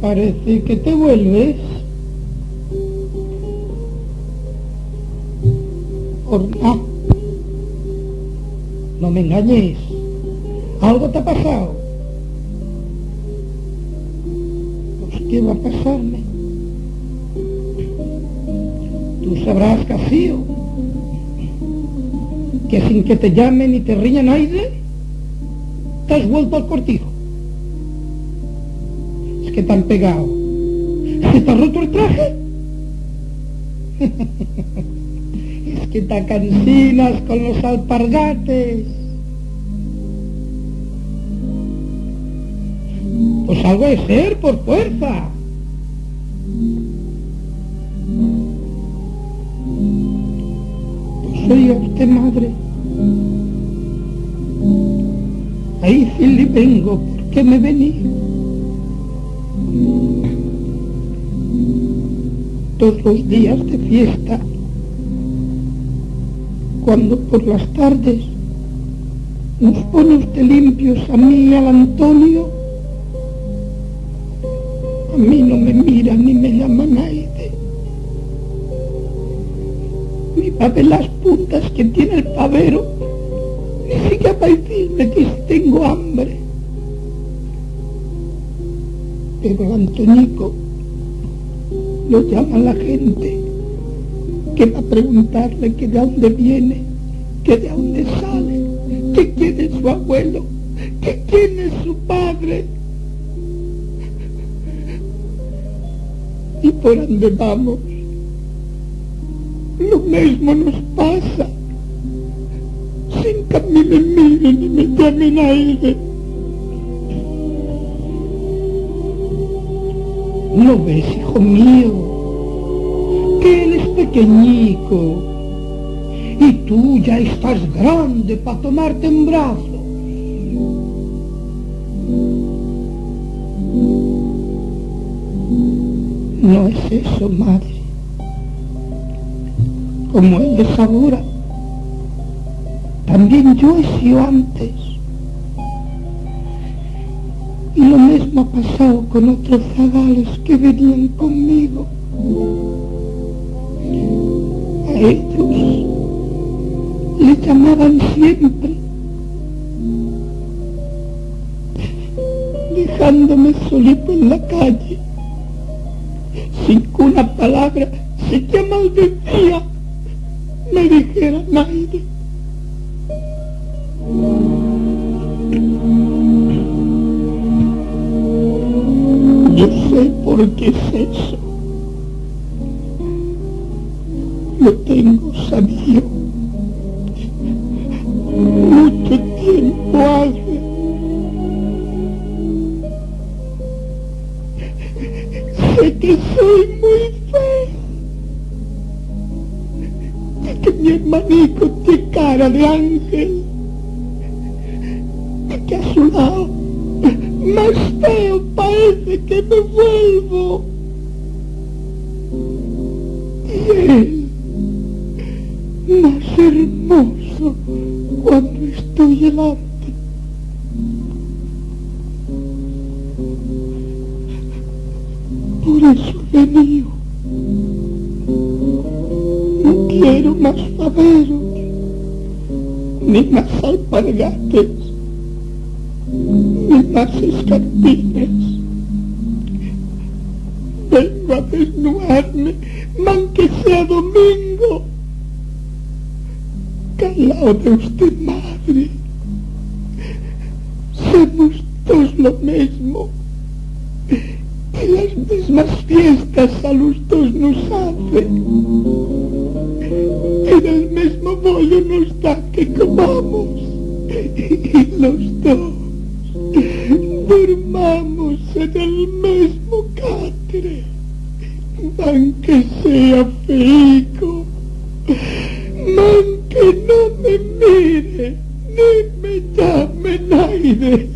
Parece que te vuelves. Por nada. No me engañes. Algo te ha pasado. Pues ¿qué va a pasarme? Tú sabrás, Cacío, que sin que te llamen ni te riña nadie, te has vuelto al cortijo. Es que te han pegado. ¿Se te ha roto el traje? Es que te cansinas con los alpargates. Pues algo de ser por fuerza. Pues oiga usted, madre, ahí sí le vengo porque me vení. Todos los días de fiesta, cuando por las tardes nos pone usted limpios a mí y al Antonio, a mí no me mira ni me llama nadie. Ni para ver las puntas que tiene el pavero, ni siquiera para decirme que si tengo hambre. Pero el Antonico lo llama la gente, que va a preguntarle que de dónde viene, que de dónde sale, que quién es su abuelo, que quién es su padre. Y por donde vamos, lo mismo nos pasa, sin que a mí me miren ni me llamen aire. ¿No ves, hijo mío, que él es pequeñico y tú ya estás grande para tomarte en brazos? No es eso, madre. Como él es ahora, también yo he sido antes. Y lo mismo ha pasado con otros zagales que venían conmigo. A ellos le llamaban siempre, dejándome solito en la calle, sin que una palabra, siquiera maldecía, me dijera nadie. Yo sé por qué es eso. Lo tengo sabido. Mucho tiempo hace. Sé que soy muy feo. Sé que mi hermanito tiene cara de ángel. Y que a su lado más feo parece que me vuelvo. Y él más hermoso cuando estoy delante. Por eso he venido. No quiero más faveros, ni más alpargates, ni más escarpines. Vengo a desnudarme, aunque sea domingo, que al lado de usted, madre, somos todos lo mismo, que las mismas fiestas a los dos nos hacen, y el mismo bollo nos da que comamos, y los dos durmamos en el mismo catre, aunque sea feico, aunque no me mire ni me llame nadie.